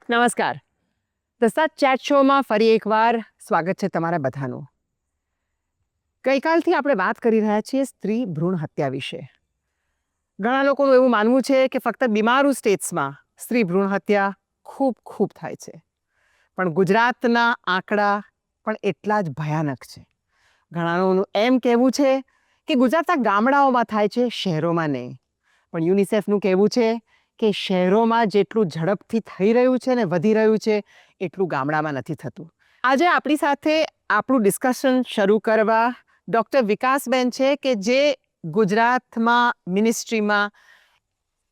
નમસ્કાર. દસ્તાર ચેટ શોમાં ફરી એકવાર સ્વાગત છે તમારા બધાનું. ગઈકાલથી આપણે વાત કરી રહ્યા છીએ સ્ત્રી ભ્રૂણ હત્યા વિશે. ઘણા લોકોનું એવું માનવું છે કે ફક્ત બીમારૂ સ્ટેટ્સમાં સ્ત્રી ભ્રૂણ હત્યા ખૂબ ખૂબ થાય છે, પણ ગુજરાતના આંકડા પણ એટલા જ ભયાનક છે. ઘણાનું એમ કહેવું છે કે ગુજરાતના ગામડાઓમાં થાય છે, શહેરોમાં નહીં. પણ યુનિસેફનું કહેવું છે કે શહેરોમાં જેટલું ઝડપથી થઈ રહ્યું છે ને વધી રહ્યું છે એટલું ગામડામાં નથી થતું. આજે આપણી સાથે આપણું ડિસ્કશન શરૂ કરવા ડૉક્ટર વિકાસબેન છે કે જે ગુજરાતમાં મિનિસ્ટ્રીમાં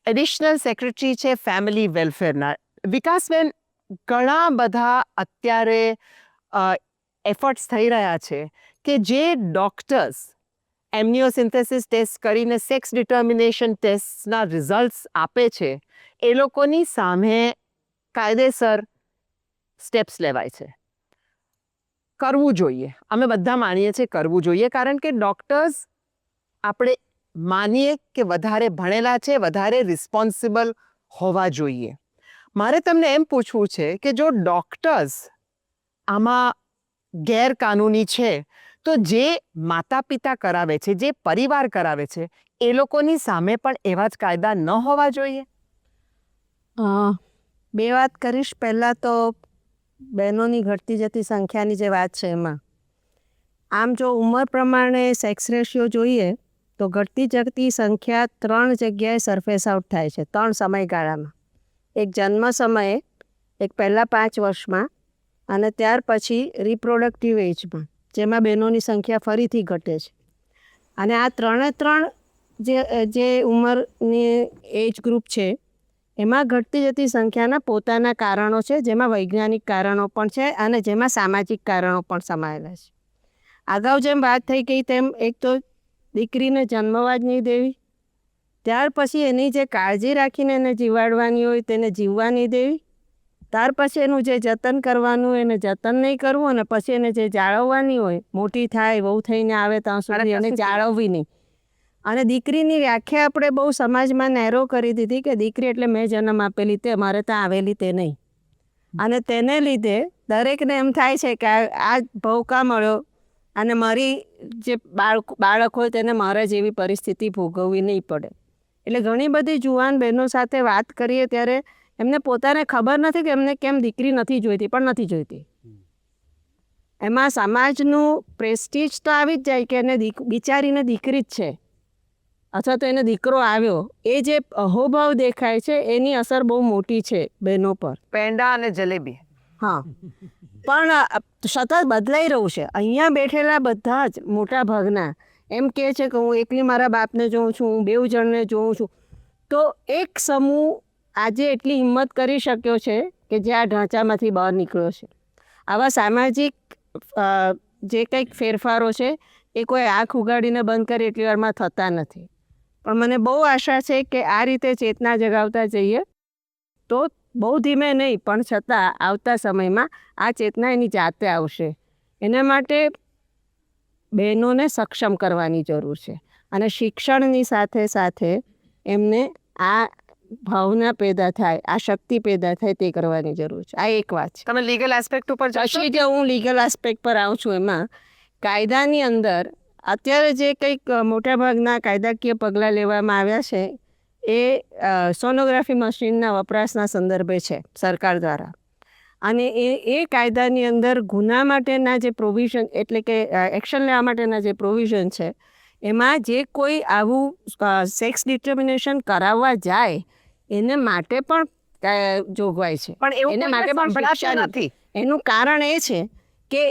એડિશનલ સેક્રેટરી છે ફેમિલી વેલફેરના. વિકાસબેન, ઘણા બધા અત્યારે એફર્ટ્સ થઈ રહ્યા છે કે જે ડૉક્ટર્સ એમ્નિયોસિન્થેસિસ ટેસ્ટ કરીને સેક્સ ડિટર્મિનેશન ટેસ્ટના રિઝલ્ટ્સ આપે છે એ લોકોની સામે કાયદેસર સ્ટેપ્સ લેવાય છે. કરવું જોઈએ, અમે બધા માનીએ છીએ કરવું જોઈએ, કારણ કે ડૉક્ટર્સ આપણે માનીએ કે વધારે ભણેલા છે, વધારે રિસ્પોન્સિબલ હોવા જોઈએ. મારે તમને એમ પૂછવું છે કે જો ડૉક્ટર્સ આમાં ગેરકાનૂની છે તો જે માતા પિતા કરાવે છે, જે પરિવાર કરાવે છે, એ લોકોની સામે પણ એવા જ કાયદા ન હોવા જોઈએ? બે વાત કરીશ. પહેલાં તો બહેનોની ઘટતી જતી સંખ્યાની જે વાત છે એમાં આમ જો ઉંમર પ્રમાણે સેક્સ રેશિયો જોઈએ તો ઘટતી જતી સંખ્યા 3 જગ્યાએ સરફેસ આઉટ થાય છે, 3 સમયગાળામાં. એક જન્મ સમયે, એક પહેલાં 5 વર્ષમાં અને ત્યાર પછી રિપ્રોડક્ટિવ એજમાં, જેમાં બહેનોની સંખ્યા ફરીથી ઘટે છે. અને આ 3 જે ઉંમરની એજ ગ્રુપ છે એમાં ઘટતી જતી સંખ્યાના પોતાના કારણો છે, જેમાં વૈજ્ઞાનિક કારણો પણ છે અને જેમાં સામાજિક કારણો પણ સમાયેલા છે. અગાઉ જેમ વાત થઈ ગઈ તેમ એક તો દીકરીને જન્મવા જ નહીં દેવી, ત્યાર પછી એની જે કાળજી રાખીને એને જીવાડવાની હોય તેને જીવવા નહીં દેવી, ત્યાર પછી એનું જે જતન કરવાનું હોય એને જતન નહીં કરવું, અને પછી એને જે જાળવવાની હોય, મોટી થાય વહુ થઈને આવે ત્યાં સુધી એને જાળવવી નહીં. અને દીકરીની વ્યાખ્યા આપણે બહુ સમાજમાં નેરો કરી દીધી કે દીકરી એટલે મેં જન્મ આપેલી તે મારે ત્યાં આવેલી તે નહીં. અને તેને લીધે દરેકને એમ થાય છે કે આ ભોકા મળ્યો અને મારી જે બાળક હોય તેને મારા જેવી પરિસ્થિતિ ભોગવવી નહીં પડે. એટલે ઘણી બધી જુવાન બહેનો સાથે વાત કરીએ ત્યારે એમને પોતાને ખબર નથી કે એમને કેમ દીકરી નથી જોઈતી, પણ નથી જોઈતી. એમાં સમાજનું પ્રેસ્ટીજ તો આવી જ જાય કે એને બિચારીને દીકરી જ છે અથવા તો એને દીકરો આવ્યો, એ જે અહોભાવ દેખાય છે એની અસર બહુ મોટી છે બહેનો પર. પેંડા અને જલેબી. હા, પણ સતત બદલાઈ રહ્યું છે. અહીંયા બેઠેલા બધા જ મોટા ભાગના એમ કહે છે કે હું એકલી મારા બાપને જોઉં છું, હું 2 જણને જોઉં છું. તો એક સમૂહ આજે એટલી હિંમત કરી શક્યો છે કે જે આ ઢાંચામાંથી બહાર નીકળ્યો છે. આવા સામાજિક જે કંઈક ફેરફારો છે એ કોઈ આંખ ઉગાડીને બંધ કરી એટલી વારમાં થતા નથી. પણ મને બહુ આશા છે કે આ રીતે ચેતના જગાવતા જઈએ તો બહુ ધીમે નહીં પણ છતાં આવતા સમયમાં આ ચેતના એની જાતે આવશે. એના માટે બહેનોને સક્ષમ કરવાની જરૂર છે અને શિક્ષણની સાથે સાથે એમને આ ભાવના પેદા થાય, આ શક્તિ પેદા થાય તે કરવાની જરૂર છે. આ એક વાત છે. તમે લીગલ એસ્પેક્ટ ઉપર પછી જે હું લીગલ એસ્પેક્ટ પર આવું છું એમાં કાયદાની અંદર અત્યારે જે કંઈક મોટાભાગના કાયદાકીય પગલાં લેવામાં આવ્યા છે એ સોનોગ્રાફી મશીનના વપરાશના સંદર્ભે છે સરકાર દ્વારા. અને એ કાયદાની અંદર ગુના માટેના જે પ્રોવિઝન એટલે કે એક્શન લેવા માટેના જે પ્રોવિઝન છે એમાં જે કોઈ આવું સેક્સ ડિટર્મિનેશન કરાવવા જાય એને માટે પણ જોગવાઈ છે, પણ એને માટે પણ શિક્ષા નથી. એનું કારણ એ છે કે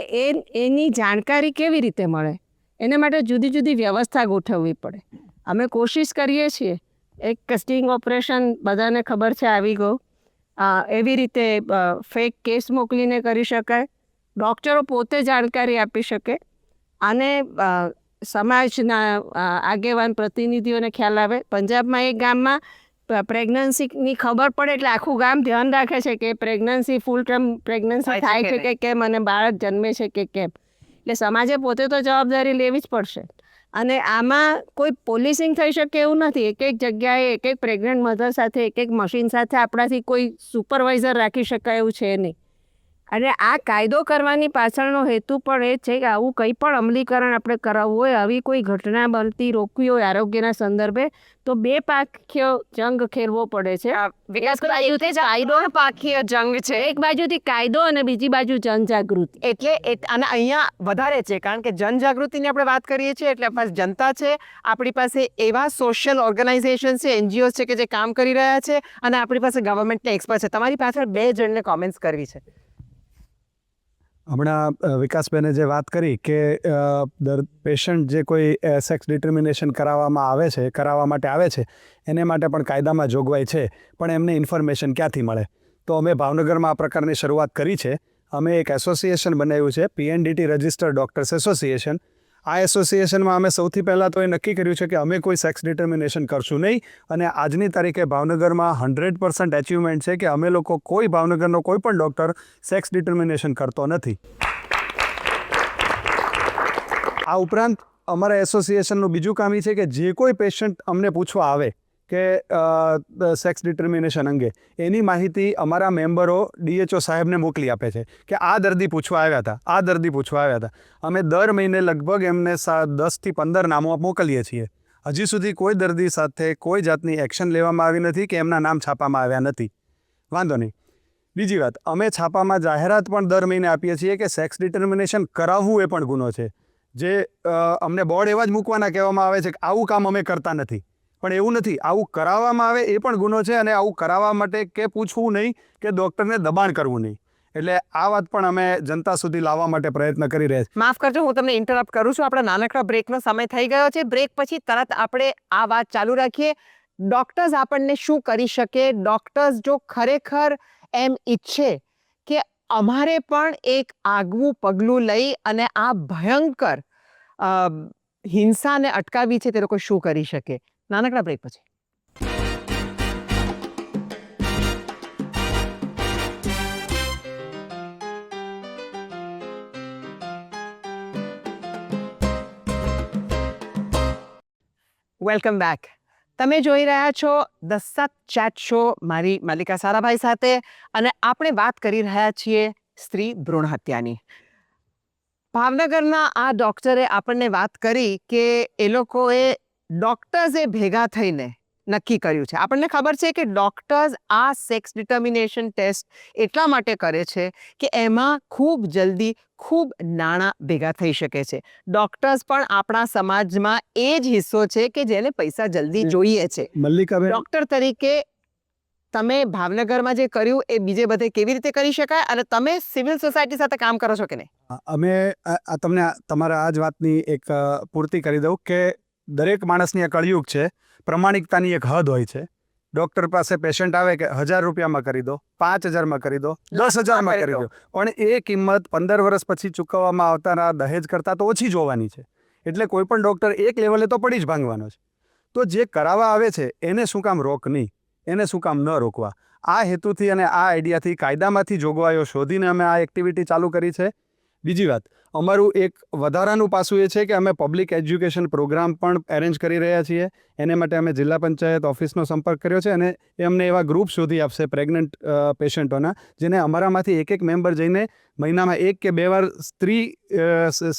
એની જાણકારી કેવી રીતે મળે, એને માટે જુદી જુદી વ્યવસ્થા ગોઠવવી પડે. અમે કોશિશ કરીએ છીએ, એક સ્ટિંગ ઓપરેશન બધાને ખબર છે આવી ગયું, એવી રીતે ફેક કેસ મોકલીને કરી શકાય, ડૉક્ટરો પોતે જાણકારી આપી શકે અને સમાજના આગેવાન પ્રતિનિધિઓને ખ્યાલ આવે. પંજાબમાં એક ગામમાં પ્રેગ્નન્સીની ખબર પડે એટલે આખું ગામ ધ્યાન રાખે છે કે પ્રેગ્નન્સી ફૂલ ટર્મ પ્રેગ્નન્સી થાય છે કે કેમ અને બાળક જન્મે છે કે કેમ. એટલે સમાજે પોતે તો જવાબદારી લેવી જ પડશે. અને આમાં કોઈ પોલીસિંગ થઈ શકે એવું નથી. એક એક જગ્યાએ એક એક પ્રેગ્નન્ટ મધર સાથે એક એક મશીન સાથે આપણાથી કોઈ સુપરવાઇઝર રાખી શકાય એવું છે નહીં. અને આ કાયદો કરવાની પાછળનો હેતુ પણ એ છે કે આવું કંઈ પણ અમલીકરણ આપણે કરાવવું હોય, આવી કોઈ ઘટના બનતી રોકવી હોય આરોગ્યના સંદર્ભે, તો બે પાખ્ય જંગ ખેલવો પડે છે. પાખીય જંગ છે. એક બાજુથી કાયદો અને બીજી બાજુ જનજાગૃતિ. એટલે અને અહીંયા વધારે છે કારણ કે જનજાગૃતિની આપણે વાત કરીએ છીએ એટલે આપણી પાસે જનતા છે, આપણી પાસે એવા સોશિયલ ઓર્ગેનાઇઝેશન છે, NGOs છે કે જે કામ કરી રહ્યા છે અને આપણી પાસે ગવર્મેન્ટના એક્સપર્ટ છે. તમારી પાછળ બે જણને કોમેન્ટ્સ કરવી છે. હમણાં વિકાસબેને જે વાત કરી કે પેશન્ટ જે કોઈ સેક્સ ડિટર્મિનેશન કરાવવા માટે આવે છે એને માટે પણ કાયદામાં જોગવાઈ છે, પણ એમને ઇન્ફોર્મેશન ક્યાંથી મળે? તો અમે ભાવનગરમાં આ પ્રકારની શરૂઆત કરી છે. અમે એક એસોસિએશન બનાવ્યું છે, PNDT રજિસ્ટર્ડ ડૉક્ટર્સ એસોસિએશન. આ એસોસિએશનમાં અમે સૌથી પહેલાં તો એ નક્કી કર્યું છે કે અમે કોઈ સેક્સ ડિટર્મિનેશન કરશું નહીં. અને આજની તારીખે ભાવનગરમાં 100% એચિવમેન્ટ છે કે અમે લોકો ભાવનગરનો કોઈ પણ ડૉક્ટર સેક્સ ડિટર્મિનેશન કરતો નથી. આ ઉપરાંત અમારા એસોસિએશનનું બીજું કામ એ છે કે જે કોઈ પેશન્ટ અમને પૂછવા આવે કે સેક્સ ડિટર્મિનેશન અંગે એની માહિતી અમારા મેમ્બરો DHO સાહેબને મોકલી આપે છે કે આ દર્દી પૂછવા આવ્યા હતા. અમે દર મહિને લગભગ એમને 10 થી 15 નામો મોકલીએ છીએ. હજી સુધી કોઈ દર્દી સાથે કોઈ જાતની એક્શન લેવામાં આવી નથી કે એમના નામ છાપામાં આવ્યા નથી. વાંધો નહીં. બીજી વાત, અમે છાપામાં જાહેરાત પણ દર મહિને આપીએ છીએ કે સેક્સ ડિટર્મિનેશન કરાવવું એ પણ ગુનો છે. જે અમને બોર્ડ એવા જ મૂકવાના કહેવામાં આવે છે કે આવું કામ અમે કરતા નથી, પણ એવું નથી. આવું કરાવવામાં આવે એ પણ ગુનો છે અને આવું કરાવવા માટે કે પૂછવું નહીં કે ડૉક્ટરને દબાણ કરવું નહીં. એટલે આ વાત પણ અમે જનતા સુધી લાવવા માટે પ્રયત્ન કરી રહ્યા છીએ. માફ કરજો, હું તમને ઇન્ટરપ્ટ કરું છું. આપણા નાનકડા બ્રેકનો સમય થઈ ગયો છે. બ્રેક પછી તરત આપણે આ વાત ચાલુ રાખીએ. ડૉક્ટર્સ આપણને શું કરી શકે? ડૉક્ટર્સ જો ખરેખર એમ ઈચ્છે કે અમારે પણ એક આગવું પગલું લઈ અને આ ભયંકર હિંસાને અટકાવી છે, તે લોકો શું કરી શકે? નાનકડા બ્રેક પછી. Welcome back. તમે જોઈ રહ્યા છો ધ સત ચેટ શો મારી મલ્લિકા સારાભાઈ સાથે, અને આપણે વાત કરી રહ્યા છીએ સ્ત્રી ભ્રૂણ હત્યાની. ભાવનગરના આ ડૉક્ટરે આપણને વાત કરી કે એ લોકોએ ડૉક્ટર્સે ભેગા થઈને નક્કી કર્યું છે. આપણને ખબર છે કે ડૉક્ટર્સ આ સેક્સ ડિટર્મિનેશન ટેસ્ટ એટલા માટે કરે છે કે એમાં ખૂબ જલ્દી ખૂબ નાણાં ભેગા થઈ શકે છે. ડૉક્ટર્સ પણ આપણા સમાજમાં એ જ હિસ્સો છે કે જેને પૈસા જલ્દી જોઈએ છે. મલ્લિકાબેન, ડૉક્ટર તરીકે તમે ભાવનગરમાં જે કર્યું એ બીજે બધે કેવી રીતે કરી શકાય, અને તમે સિવિલ સોસાયટી સાથે કામ કરો છો કે નહીં? અમે તમને તમારા આ જ વાતની એક પૂર્તિ કરી દઉં કે દરેક માણસની એક કળયુગ છે. પ્રમાણિકતાની એક હદ હોય છે. ડૉક્ટર પાસે પેશન્ટ આવે કે 1000 રૂપિયામાં કરી દો, 5000માં કરી દો, 10,000માં કરી દો, પણ એ કિંમત 15 વર્ષ પછી ચૂકવવામાં આવતા દહેજ કરતાં તો ઓછી જોવાની છે. એટલે કોઈ પણ ડૉક્ટર એક લેવલે તો પડી જ ભાંગવાનો છે. તો જે કરાવવા આવે છે એને શું કામ રોક નહીં, એને શું કામ ન રોકવા? આ હેતુથી અને આ આઈડિયાથી કાયદામાંથી જોગવાઈઓ શોધીને અમે આ એક્ટિવિટી ચાલુ કરી છે. બીજી વાત, અમારું એક વધારાનું પાસું એ છે કે અમે પબ્લિક એજ્યુકેશન પ્રોગ્રામ પણ એરેન્જ કરી રહ્યા છીએ. એને માટે અમે જિલ્લા પંચાયત ઓફિસનો સંપર્ક કર્યો છે અને એ અમને એવા ગ્રુપ શોધી આપશે પ્રેગ્નન્ટ પેશન્ટોના, જેને અમારામાંથી એક મેમ્બર જઈને મહિનામાં 1 કે 2 વાર સ્ત્રી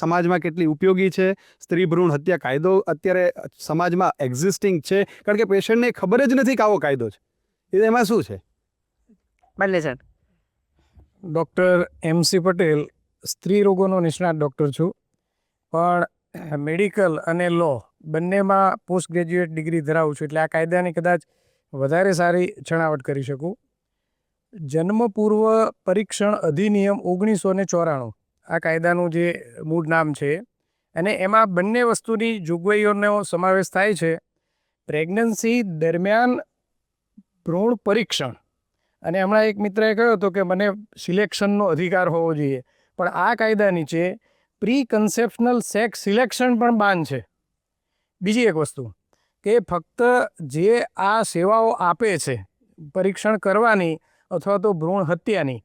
સમાજમાં કેટલી ઉપયોગી છે, સ્ત્રી ભ્રૂણ હત્યા કાયદો અત્યારે સમાજમાં એક્ઝિસ્ટિંગ છે, કારણ કે પેશન્ટને ખબર જ નથી કે આવો કાયદો છે, એમાં શું છે. બંને જણ. ડૉક્ટર MC પટેલ, સ્ત્રી રોગોનો નિષ્ણાત ડૉક્ટર છું, પણ મેડિકલ અને લો બંનેમાં પોસ્ટ ગ્રેજ્યુએટ ડિગ્રી ધરાવું છું, એટલે આ કાયદાની કદાચ વધારે સારી છણાવટ કરી શકું. જન્મ પૂર્વ પરીક્ષણ અધિનિયમ 1994 આ કાયદાનું જે મૂળ નામ છે, અને એમાં બંને વસ્તુની જોગવાઈઓનો સમાવેશ થાય છે. પ્રેગ્નન્સી દરમિયાન ભ્રૂણ પરીક્ષણ, અને હમણાં એક મિત્રએ કહ્યું હતું કે મને સિલેક્શનનો અધિકાર હોવો જોઈએ, પણ આ કાયદા નીચે પ્રી કન્સેપ્શનલ સેક્સ સિલેક્શન પણ બાન છે. બીજી એક વસ્તુ કે ફક્ત જે આ સેવાઓ આપે છે પરીક્ષણ કરવાની અથવા તો ભ્રૂણ હત્યાની,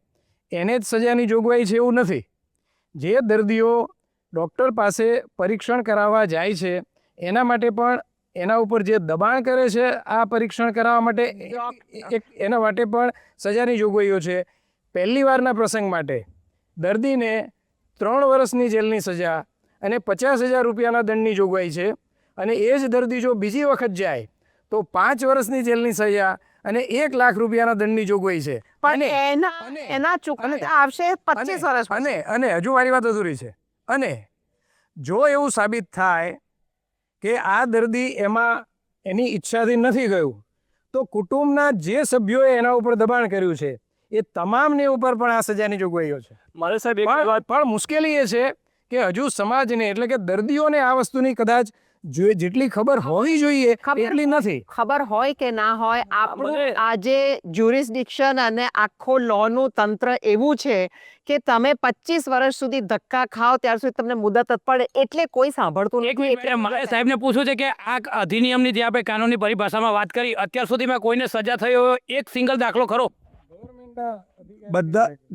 એને જ સજાની જોગવાઈ છે એવું નથી. જે દર્દીઓ ડૉક્ટર પાસે પરીક્ષણ કરાવવા જાય છે એના માટે પણ એના ઉપર જે દબાણ કરે છે આ પરીક્ષણ કરાવવા માટે એના માટે પણ સજાની જોગવાઈઓ છે. પહેલી વારના પ્રસંગ માટે દર્દીને 3 વર્ષની જેલની સજા અને 50,000 રૂપિયાના દંડની જોગવાઈ છે, અને એ જ દર્દી જો બીજી વખત જાય તો 5 વર્ષની જેલની સજા અને 1 લાખ રૂપિયાના દંડની જોગવાઈ છે. પણ એના ચૂકવતા આવશે 25 વર્ષ અને હજુ મારી વાત અધૂરી છે. અને જો એવું સાબિત થાય કે આ દર્દી એમાં એની ઈચ્છાથી નથી ગયું, તો કુટુંબના જે સભ્યોએ એના ઉપર દબાણ કર્યું છે એ તમામની ઉપર પણ આ સજાની જોગવાઈઓ છે. મારે સાહેબ એક વાત પણ મુશ્કેલી એ છે કે હજુ સમાજને એટલે કે દર્દીઓને આ વસ્તુની કદાચ જેટલી ખબર હોવી જોઈએ એટલી નથી. ખબર હોય કે ના હોય, આપણું આજે જ્યુરિસ્ડિક્શન અને આખો લોનું તંત્ર એવું છે કે તમે 25 વર્ષ સુધી ધક્કા ખાઓ ત્યાર સુધી તમને મુદત જ પડે, એટલે કોઈ સાંભળતું એક મિનિટ મારે સાહેબને પૂછવું છે કે આ અધિનિયમની જે આપણે કાનૂની પરિભાષામાં વાત કરી, અત્યાર સુધીમાં કોઈને સજા થઈ હોય એક સિંગલ દાખલો ખરો?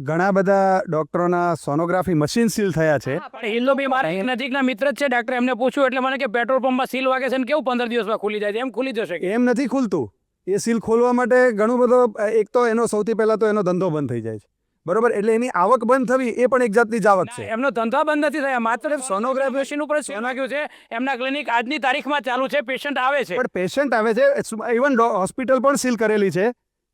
ઘણા બધા ડોક્ટરોના સોનોગ્રાફી મશીન સીલ થયા છે. પણ હિલ્લો બી મારા એક નજીકના મિત્ર જ છે ડાક્ટર, એમને પૂછ્યું એટલે મને કે પેટ્રોલ પંપમાં સીલ વાગે છે ને કેવું 15 દિવસમાં ખુલી જાય છે, એમ ખુલી જશે? એમ નથી ખુલતું. એ સીલ ખોલવા માટે ઘણું બધો, એક તો એનો સૌથી પહેલા તો એનો ધંધો બંધ થઈ જાય છે, બરોબર? એટલે એની આવક બંધ થવી એ પણ એક જાતની જ આવક છે. એમનો ધંધો બંધ નથી થયા, માત્ર સોનોગ્રાફી મશીન ઉપર સીલ વાગ્યું છે. એમના ક્લિનિક આજની તારીખમાં ચાલુ છે, પેશન્ટ આવે છે. પણ પેશન્ટ આવે છે, ઇવન હોસ્પિટલ પણ સીલ કરેલી છે,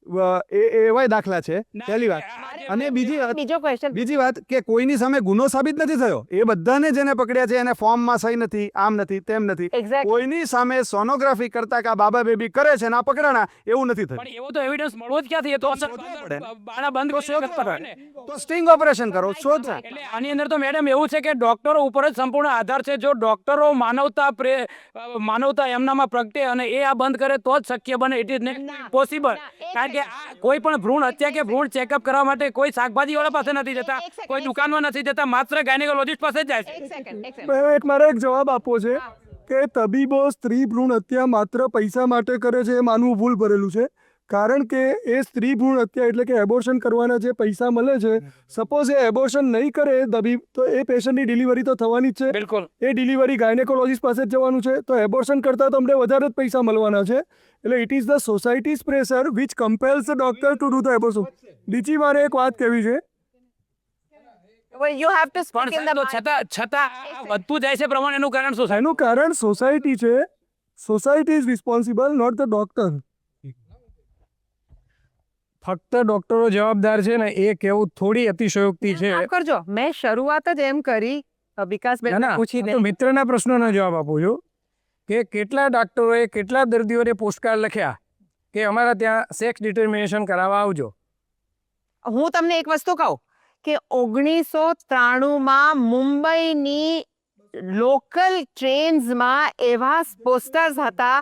એવાય દાખલા છે. પહેલી વાત. અને બીજી વાત કે કોઈની સામે ગુનો સાબિત નથી થયો, એ બધાને જેને પકડ્યા છે એને ફોર્મમાં સહી નથી, આમ નથી, તેમ નથી. કોઈની સામે સોનોગ્રાફી કરતા કે બાબા બેબી કરે છે ને આ પકડાણા એવું નથી થયું. પણ એવો તો એવિડન્સ મળવો જ ક્યાંથી? તો બાણા બંધ તો સ્ટિંગ ઓપરેશન કરો, શોધો. એટલે આની અંદર તો મેડમ એવું છે કે ડોક્ટરો ઉપર જ સંપૂર્ણ આધાર છે. જો ડોક્ટરો માનવતા એમનામાં પ્રગટે અને એ આ બંધ કરે તો જ શક્ય બને. It is possible. કારણ કે કોઈ પણ ભ્રૂણ હત્યા કે ભ્રૂણ ચેકઅપ કરવા માટે કોઈ શાકભાજી વાળા પાસે નથી જતા, કોઈ દુકાનમાં નથી જતા, માત્ર ગાયનેકોલોજીસ્ટ પાસે જ જાય છે. મારે એક જવાબ આપવો છે કે તબીબો સ્ત્રી ભ્રૂણ હત્યા માત્ર પૈસા માટે કરે છે એ માનવું ભૂલ ભરેલું છે. કારણ કે એ સ્ત્રી ભ્રૂણ હત્યા એટલે કે એબોર્શન કરવાના જે પૈસા મળે છે, સપોઝ એ એબોર્શન નહીં કરે તબીબ, તો એ પેશન્ટની ડિલિવરી તો થવાની જ છે. બિલકુલ. એ ડિલિવરી ગાયનેકોલોજીસ્ટ પાસે જ જવાનું છે, તો એબોર્શન કરતાં તમને વધારે જ પૈસા મળવાના છે. એટલે it is the society's pressure which compels the doctor to do the abortion. બીજી મારે એક વાત કહેવી છે. છતાં વધતું જાય છે પ્રમાણ, એનું કારણ શું? એનું કારણ સોસાયટી છે. Society is responsible, not the doctor. ફક્ત ડોક્ટરો જવાબદાર છે ને એ કેવું થોડી અતિશયોક્તિ છે. કરજો, મેં શરૂઆત જ એમ કરી વિકાસબેન પૂછીને મિત્રના પ્રશ્નોનો જવાબ આપું છું કે કેટલા ડોક્ટરોએ કેટલા દર્દીઓને પોસ્ટકાર્ડ લખ્યા કે અમારા ત્યાં સેક્સ ડિટર્મિનેશન કરાવવા આવજો. હું તમને એક વસ્તુ કહું કે 1993માં મુંબઈની લોકલ ટ્રેન્સમાં એવા પોસ્ટર્સ હતા,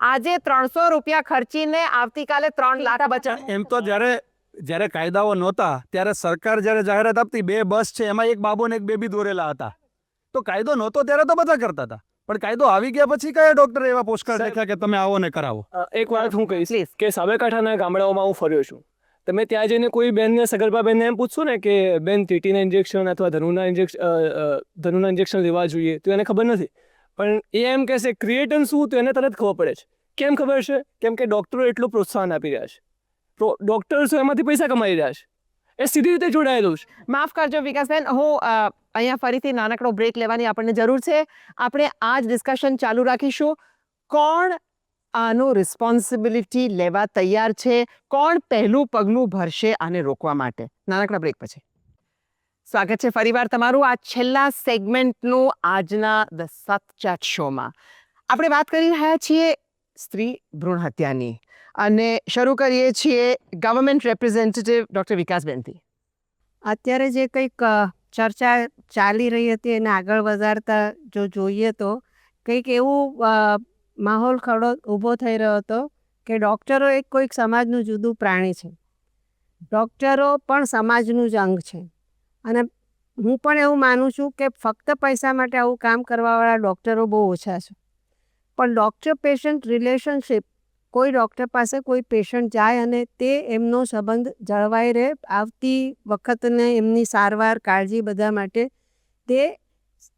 આજે 300 રૂપિયા ખર્ચીને આવતીકાલે 3 લાખ બચાવ. એમ તો જ્યારે કાયદાઓ નહોતા ત્યારે સરકાર જ્યારે જાહેરાત આપતી 2 બસ છે એમાં એક બાબો ને એક બેબી દોરેલા હતા, તો કાયદો નહોતો ત્યારે તો બધા કરતા હતા. પણ કાયદો આવી ગયા પછી કયા ડોક્ટર એવા પોસ્ટકાર્ડ લખ્યા કે તમે આવો ને કરાવો? એક વાત હું કહીશ કે સાબરકાંઠાના ગામડાઓમાં હું ફર્યો છું. તમે ત્યાં જઈને કોઈ બેનને, સગર્ભા બેનને એમ પૂછશો ને કે બેન ટીટીના ઇન્જેક્શન અથવા ધનુના ઇન્જેક્શન લેવા જોઈએ, તો એને ખબર નથી. પણ એ એમ કહેશે ક્રિએટન શું, તો એને તરત ખબર પડે છે. કેમ ખબર છે? કેમ કે ડૉક્ટરો એટલું પ્રોત્સાહન આપી રહ્યા છે, ડૉક્ટર્સ એમાંથી પૈસા કમાઈ રહ્યા છે, એ સીધી રીતે જોડાયેલું છે. માફ કરજો વિકાસબેન, હું અહીંયા ફરીથી નાનકડો બ્રેક લેવાની આપણને જરૂર છે. આપણે આ જ ડિસ્કશન ચાલુ રાખીશું. કોણ આનું રિસ્પોન્સિબિલિટી લેવા તૈયાર છે? કોણ પહેલું પગલું ભરશે આને રોકવા માટે? નાનકડા બ્રેક પછી સ્વાગત છે ફરીવાર તમારું આ છેલ્લા સેગમેન્ટનું આજના ધ સતચાટ શોમાં. આપણે વાત કરી રહ્યા છીએ સ્ત્રી ભ્રૂણ હત્યાની અને શરૂ કરીએ છીએ ગવર્મેન્ટ રેપ્રેઝેન્ટેટિવ ડૉક્ટર વિકાસબેનથી. અત્યારે જે કંઈક ચર્ચા ચાલી રહી હતી એને આગળ વધારતા જો જોઈએ તો કંઈક એવું માહોલ ખડો ઊભો થઈ રહ્યો હતો કે ડૉક્ટરો એક કોઈક સમાજનું જુદું પ્રાણી છે. ડૉક્ટરો પણ સમાજનું જ અંગ છે અને હું પણ એવું માનું છું કે ફક્ત પૈસા માટે આવું કામ કરવાવાળા ડૉક્ટરો બહુ ઓછા છે. પણ ડૉક્ટર પેશન્ટ રિલેશનશિપ, કોઈ ડૉક્ટર પાસે કોઈ પેશન્ટ જાય અને તે એમનો સંબંધ જળવાઈ રહે આવતી વખતને એમની સારવાર કાળજી બધા માટે તે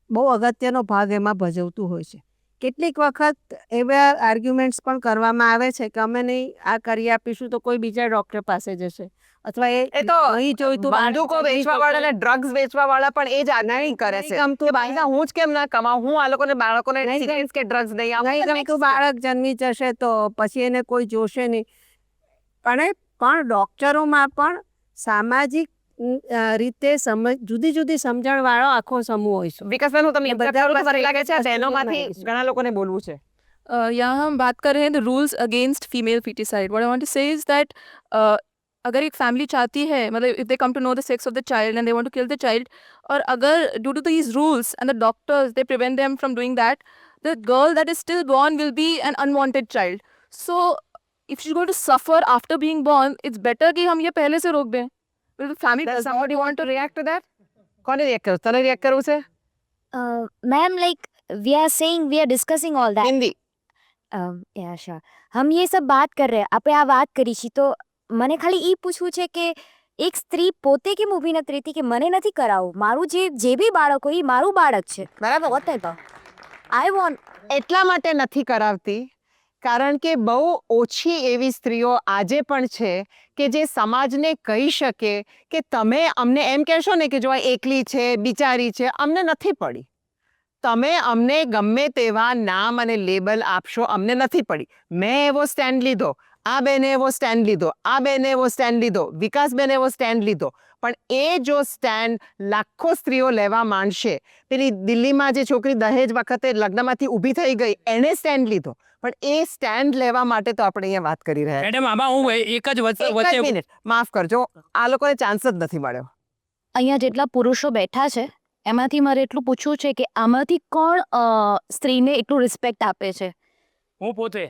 બહુ અગત્યનો ભાગ એમાં ભજવતું હોય છે. કેટલીક વખત એવા આર્ગ્યુમેન્ટ્સ પણ કરવામાં આવે છે કે અમે નહીં આ કરી આપીશું તો કોઈ બીજા ડૉક્ટર પાસે જશે અથવા એ તો નહીં જોઈતું બંદૂકો વેચવાવાળા અને ડ્રગ્સ વેચવાવાળા પણ એ જ આનાઈ કરે છે કે ભાઈ હું જ કેમ ના કમાઉં, હું આ લોકોને બાળકોને નહીં સિરિયસ કે ડ્રગ્સ નહીં આપું. નહીં ગમતું બાળક જન્મી જશે તો પછી એને કોઈ જોશે નહીં. પણ ડૉક્ટરોમાં પણ સામાજિક રીતે જુદી જુદી સમજણવાળો આખો સમૂહ હોય છે. વિકાસબેન હું તમને બધા બધા લોકો લાગે છે વસ્તુઓ બહેનોમાંથી બનાવીશું. ઘણા લોકોને બોલવું છે. यहाँ हम बात कर रहे हैं the rules against female foeticide. What I want to say is that अगर एक फैमिली चाहती है, मतलब if they come to know the sex of the child and they want to kill the child, और अगर due to these rules and the doctors they prevent them from doing that, the girl that is still born will be an unwanted child. So if she's going to suffer after being born, it's better कि हम ये पहले से रोक दें. Will the family Does does not somebody want to react to that? કોને react કરવું? તને રિએક્ટ કરવું છે? Ma'am like we are saying we are discussing all that Hindi. या श्योर हम ये सब बात कर रहे આપણે આ વાત કરી છે તો મને ખાલી એ પૂછવું છે કે એક સ્ત્રી પોતે કેમ ઊભી નથી રહેતી કે મને નથી કરાવવું, મારું જે બી બાળક હોય એ મારું બાળક છે, બરાબર. Whatever I want. એટલા માટે નથી કરાવતી કારણ કે બહુ ઓછી એવી સ્ત્રીઓ આજે પણ છે કે જે સમાજને કહી શકે કે તમે અમને એમ કહેશો ને કે જો આ એકલી છે, બિચારી છે, અમને નથી પડી. તમે અમને ગમે તેવા નામ અને લેબલ આપશો, અમને નથી પડી. મેં એવો સ્ટેન્ડ લીધો, આ બેને એવો સ્ટેન્ડ લીધો, આ બેને એવો સ્ટેન્ડ લીધો, વિકાસબેને એવો સ્ટેન્ડ લીધો. પણ એ જો સ્ટેન્ડ લાખો સ્ત્રીઓ લેવા માંડશે, પેલી દિલ્હીમાં જે છોકરી દહેજ વખતે લગ્નમાંથી ઊભી થઈ ગઈ એણે સ્ટેન્ડ લીધો, પણ એ સ્ટેન્ડ લેવા માટે તો આપણે અહીંયા વાત કરી રહ્યા મેડમ આમાં હું એક જ છીએ. એક જ વચ્ચે મિનિટ માફ કરજો, આ લોકોને ચાન્સ જ નથી મળ્યો. અહીંયા જેટલા પુરુષો બેઠા છે એમાંથી મારે એટલું પૂછવું છે કે આમાંથી કોણ સ્ત્રીને એટલું રિસ્પેક્ટ આપે છે? હું પોતે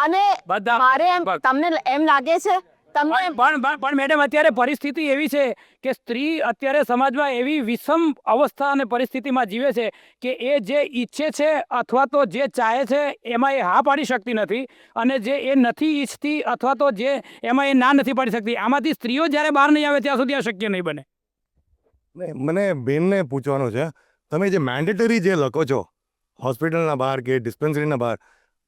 અને બધા મારે એમ બસ. તમને એમ લાગે છે તમને પણ મેડમ અત્યારે પરિસ્થિતિ એવી છે કે સ્ત્રી અત્યારે સમાજમાં એવી વિષમ અવસ્થા અને પરિસ્થિતિમાં જીવે છે કે એ જે ઈચ્છે છે અથવા તો જે ચાહે છે એમાં એ હા પાડી શકતી નથી, અને જે એ નથી ઈચ્છતી અથવા તો જે એમાં એ ના નથી પાડી શકતી. આમાંથી સ્ત્રીઓ જ્યારે બહાર નહીં આવે ત્યાં સુધી આ શક્ય નહીં બને. મને બેનને પૂછવાનું છે, તમે જે મેન્ડેટરી જે લખો છો હોસ્પિટલના બહાર કે ડિસ્પેન્સરીના બહાર,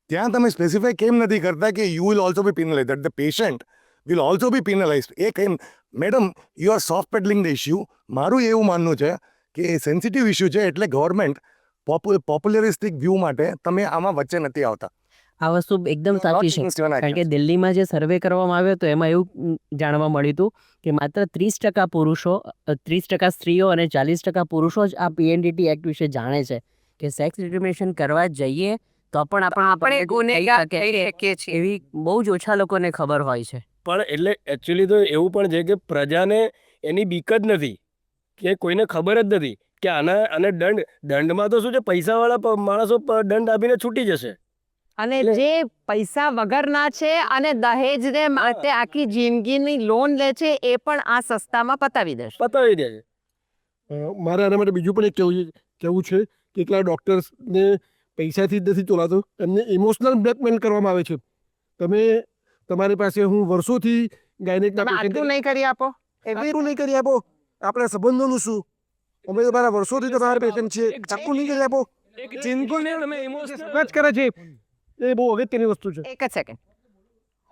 ત્યાં તમે સ્પેસિફાઈ કેમ નથી કરતા કે you will also be penalise, that the patient will also be penalise? એ કેમ? Madam, you are soft pedalling the issue. મારું એવું માનવું છે કે એ સેન્સિટિવ ઇશ્યુ છે એટલે ગવર્મેન્ટ પોપ્યુલરિસ્ટિક વ્યૂ માટે તમે આમાં વચ્ચે નથી આવતા. આ વસ્તુ એકદમ સાચી છે, કારણ કે દિલ્હીમાં જે સર્વે કરવામાં આવ્યો હતો એમાં એવું જાણવા મળ્યું હતું કે માત્ર 30% પુરુષો, 30% સ્ત્રીઓ અને 40% પુરુષો જ આ PNDT એક્ટ વિશે જાણે છે કે સેક્સ ડિસ્ક્રિમિનેશન કરવા જઈએ તો પણ આપણે ગુનેગાર થઈ શકીએ છીએ. એવી બહુ જ ઓછા લોકોને ખબર હોય છે. પણ એટલે એકચ્યુઅલી તો એવું પણ છે કે પ્રજાને એની બીક જ નથી, કે કોઈને ખબર જ નથી કે આને દંડમાં તો શું છે, પૈસાવાળા માણસો દંડ આપીને છૂટી જશે. અને જે પૈસા વગરના છે અને દહેજને માટે આખી જિંદગીની લોન લે છે એ પણ આ સસ્તામાં પતાવી દેશે. પતાવી દે છે. મારે આના માટે બીજું પણ એક કહેવું છે કે કેટલા ડૉક્ટર્સને પૈસાથી જ નથી તોલાતો, એમને ઇમોશનલ બ્લેકમેલ કરવામાં આવે છે. તમે તમારી પાસે હું વર્ષોથી ગાયનેકના તમે આટલું નહીં કરી આપો, એટલું નહીં કરી આપો, આપણા સંબંધોનું શું? અમે તમારા વર્ષોથી તમારા પેશન્ટ છે, આટલું નહીં કરી આપો. ચિંતકોને તમે ઇમોશનલ જ કરે છે, એ બહુ અગત્યની વસ્તુ છે. એક જ સેકન્ડ.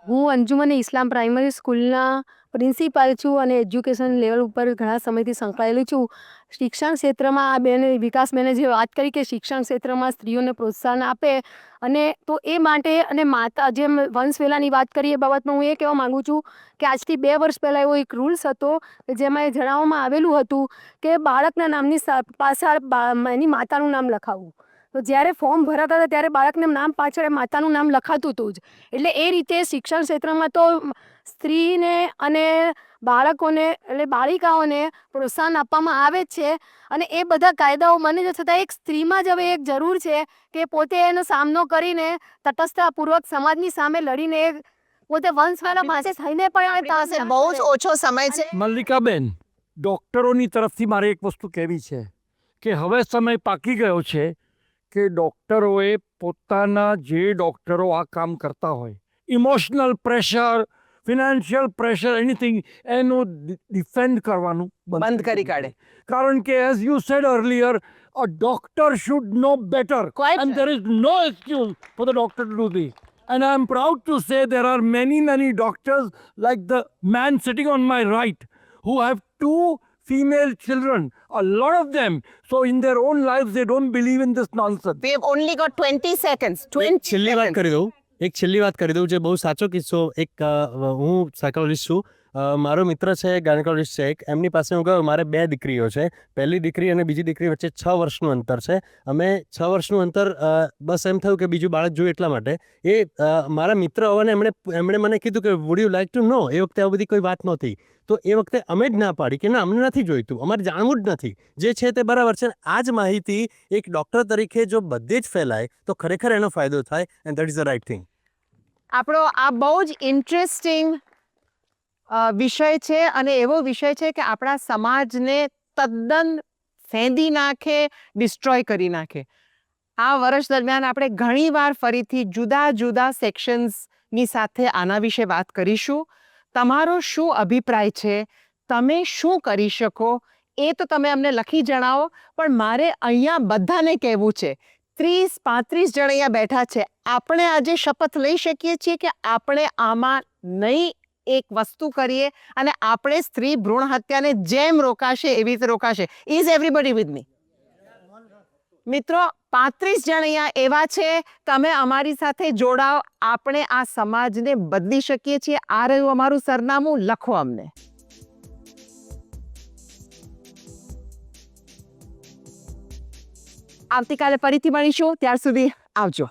હું અંજુમન ઇસ્લામ પ્રાઇમરી સ્કૂલના પ્રિન્સિપાલ છું અને એજ્યુકેશન લેવલ ઉપર ઘણા સમયથી સંકળાયેલી છું. શિક્ષણ ક્ષેત્રમાં આ બેને વિકાસબેને જે વાત કરી કે શિક્ષણ ક્ષેત્રમાં સ્ત્રીઓને પ્રોત્સાહન આપે, અને તો એ માટે અને માતા જેમ વંશવેલાની વાત કરી એ બાબતમાં હું એ કહેવા માગું છું કે આજથી 2 વર્ષ પહેલાં એવો એક રૂલ્સ હતો કે જેમાં એ જણાવવામાં આવેલું હતું કે બાળકના નામની પાછળ એની માતાનું નામ લખાવવું. તો જ્યારે ફોર્મ ભરાતા હતા ત્યારે બાળકના નામ પાછળ એ માતાનું નામ લખાતું હતું જ. એટલે એ રીતે શિક્ષણ ક્ષેત્રમાં તો સ્ત્રીને અને બાળકોને એટલે બાળિકાઓને પ્રોત્સાહન આપવામાં આવે જ છે. અને એ બધા કાયદાઓ મને જે છતાં એક સ્ત્રીમાં જ હવે એક જરૂર છે કે પોતે એનો સામનો કરીને તટસ્થતાપૂર્વક સમાજની સામે લડીને પોતે વંશવાળા પાસે થઈને પણ પાસે બહુ જ ઓછો સમય છે. મલ્લિકાબેન, ડૉક્ટરોની તરફથી મારે એક વસ્તુ કહેવી છે કે હવે સમય પાકી ગયો છે કે ડૉક્ટરોએ પોતાના જે ડૉક્ટરો આ કામ કરતા હોય, emotional pressure, financial pressure, anything, એનું ડિફેન્ડ કરવાનું બંધ કરી કાઢે. કારણ કે as you sad earlier, a doctor should know better. Quite And there is no excuse for the doctor to do this. And I am proud to say there are many doctors like the man sitting on my right who have 2 female children, a lot of them. So in their own lives they don't believe in this nonsense. We have only got 20 seconds. 20 છેલ્લી વાત seconds. કરી દઉં જે બહુ સાચો કિસ્સો. હું psychologist છું. મારો મિત્ર છે, ગાયનેકોલોજીસ્ટ છે એક. એમની પાસે હું ગયો. મારે 2 દીકરીઓ છે. પહેલી દીકરી અને બીજી દીકરી વચ્ચે 6 વર્ષનું અંતર છે. અમે 6 વર્ષનું અંતર બસ એમ થયું કે બીજું બાળક જોયું એટલા માટે. એ મારા મિત્ર હોવાને એમણે મને કીધું કે વુડ યુ લાઈક ટુ નો. એ વખતે આ બધી કોઈ વાત નહોતી. તો એ વખતે અમે જ ના પાડી કે ના, અમને નથી જોઈતું, અમારે જાણવું જ નથી. જે છે તે બરાબર છે. આ જ માહિતી એક ડૉક્ટર તરીકે જો બધે જ ફેલાય તો ખરેખર એનો ફાયદો થાય. And that is the right thing. આપણો આ બહુ જ ઇન્ટરેસ્ટિંગ વિષય છે અને એવો વિષય છે કે આપણા સમાજને તદ્દન ફેંદી નાખે, ડિસ્ટ્રોય કરી નાખે. આ વર્ષ દરમિયાન આપણે ઘણીવાર ફરીથી જુદા જુદા સેક્શન્સની સાથે આના વિશે વાત કરીશું. તમારો શું અભિપ્રાય છે, તમે શું કરી શકો એ તો તમે અમને લખી જણાવો. પણ મારે અહીંયા બધાને કહેવું છે, 30-35 જણ અહીંયા બેઠા છે, આપણે આજે શપથ લઈ શકીએ છીએ કે આપણે આમાં નહીં એક વસ્તુ કરીએ અને આપણે સ્ત્રી ભ્રૂણ હત્યાને જેમ રોકાશે એવી રીતે રોકાશે. Is everybody with me? મિત્રો, 35 જણ અહીંયા એવા છે, તમે અમારી સાથે જોડાઓ. આપણે આ સમાજને બદલી શકીએ છીએ. આ રહ્યું અમારું સરનામું, લખો અમને. આવતીકાલે ફરીથી મળીશું. ત્યાર સુધી આવજો.